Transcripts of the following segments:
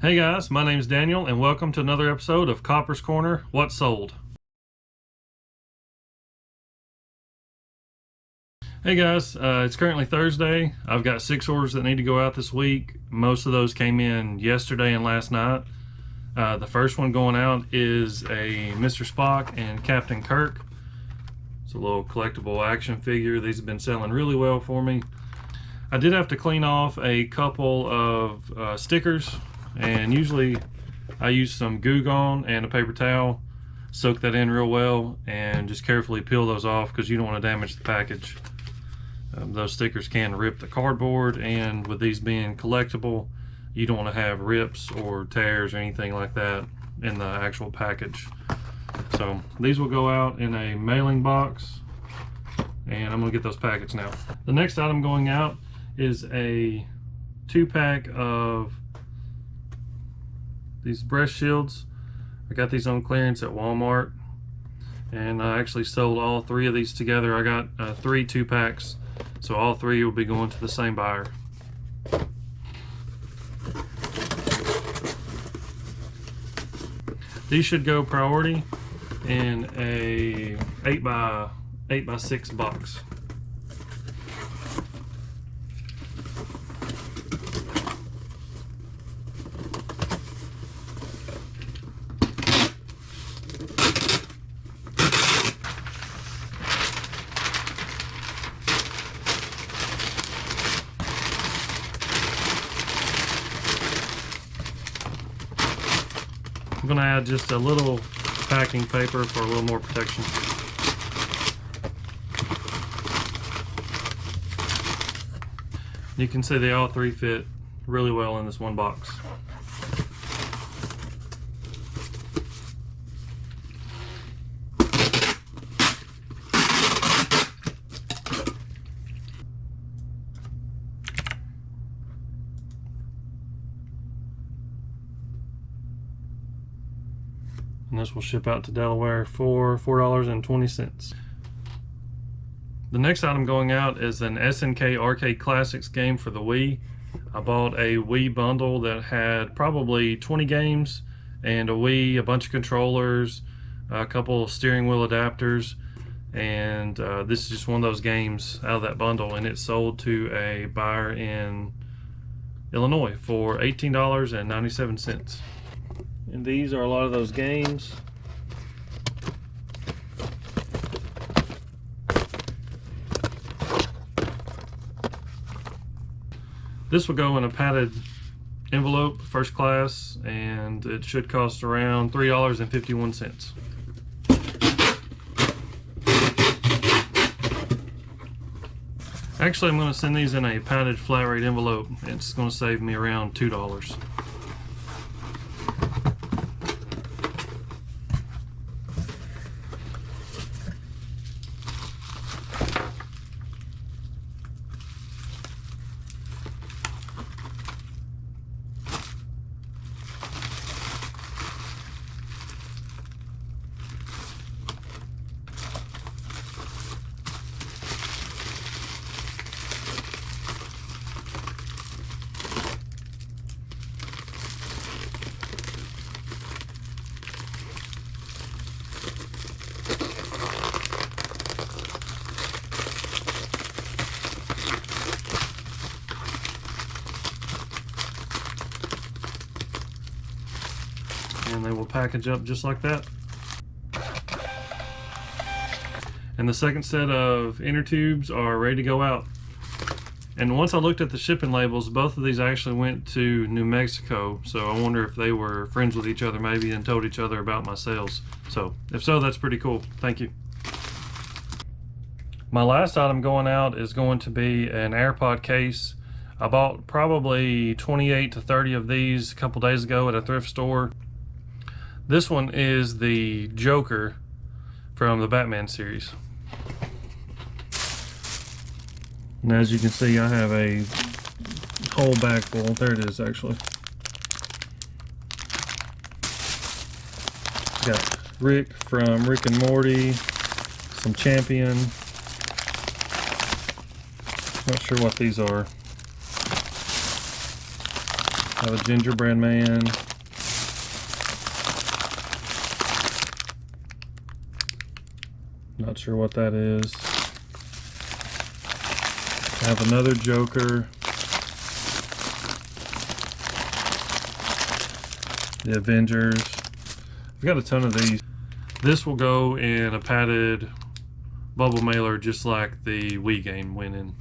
Hey guys, my name is Daniel and welcome to another episode of Copper's Corner, What Sold? Hey guys, it's currently Thursday. I've got 6 orders that need to go out this week. Most of those came in yesterday and last night. The first one going out is a Mr. Spock and Captain Kirk. It's a little collectible action figure. These have been selling really well for me. I did have to clean off a couple of stickers, and usually I use some Goo Gone and a paper towel, soak that in real well, and just carefully peel those off because you don't want to damage the package. Those stickers can rip the cardboard, and with these being collectible, you don't want to have rips or tears or anything like that in the actual package. So these will go out in a mailing box, and I'm going to get those packaged now. The next item going out is a 2-pack of these breast shields. I got these on clearance at Walmart, and I actually sold all 3 of these together. I got 3 2-packs, so all 3 will be going to the same buyer. These should go priority in a 8x6 box. I'm going to add just a little packing paper for a little more protection. You can see they all 3 fit really well in this one box. And this will ship out to Delaware for $4.20. The next item going out is an SNK Arcade Classics game for the Wii. I bought a Wii bundle that had probably 20 games and a Wii, a bunch of controllers, a couple of steering wheel adapters, and this is just one of those games out of that bundle, and it sold to a buyer in Illinois for $18.97. And these are a lot of those games. This will go in a padded envelope, first class, and it should cost around $3.51. Actually, I'm going to send these in a padded flat rate envelope. It's going to save me around $2. And they will package up just like that. And the second set of inner tubes are ready to go out. And once I looked at the shipping labels, both of these actually went to New Mexico, so I wonder if they were friends with each other maybe and told each other about my sales. So if so, that's pretty cool. Thank you. My last item going out is going to be an AirPod case. I bought probably 28 to 30 of these a couple days ago at a thrift store. This one is the Joker from the Batman series. And as you can see, I have a whole bag full. There it is, actually. Got Rick from Rick and Morty, some Champion. Not sure what these are. Have a gingerbread man. Not sure what that is. Have another Joker. The Avengers. I've got a ton of these. This will go in a padded bubble mailer just like the Wii game went in.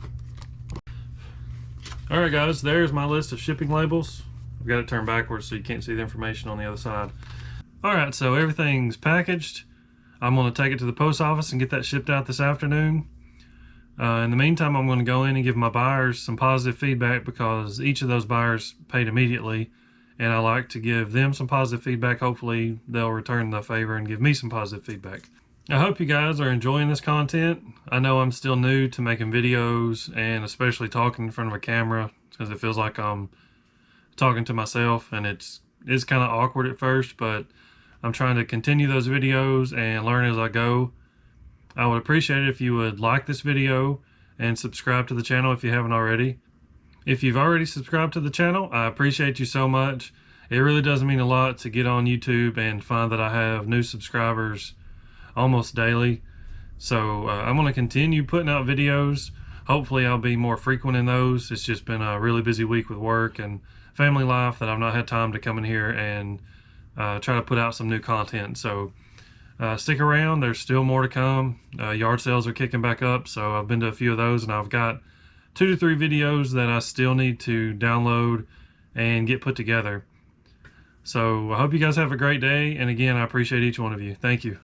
Alright guys, there's my list of shipping labels. I've got it turned backwards so you can't see the information on the other side. Alright, so everything's packaged. I'm going to take it to the post office and get that shipped out this afternoon. In the meantime, I'm going to go in and give my buyers some positive feedback because each of those buyers paid immediately. And I like to give them some positive feedback. Hopefully they'll return the favor and give me some positive feedback. I hope you guys are enjoying this content. I know I'm still new to making videos and especially talking in front of a camera because it feels like I'm talking to myself, and it's kind of awkward at first, but I'm trying to continue those videos and learn as I go. I would appreciate it if you would like this video and subscribe to the channel if you haven't already. If you've already subscribed to the channel, I appreciate you so much. It really does mean a lot to get on YouTube and find that I have new subscribers almost daily. So I'm going to continue putting out videos. Hopefully I'll be more frequent in those. It's just been a really busy week with work and family life that I've not had time to come in here and try to put out some new content. So stick around, there's still more to come. Yard sales are kicking back up, so I've been to a few of those, and I've got 2 to 3 videos that I still need to download and get put together. So I hope you guys have a great day, and again, I appreciate each one of you. Thank you.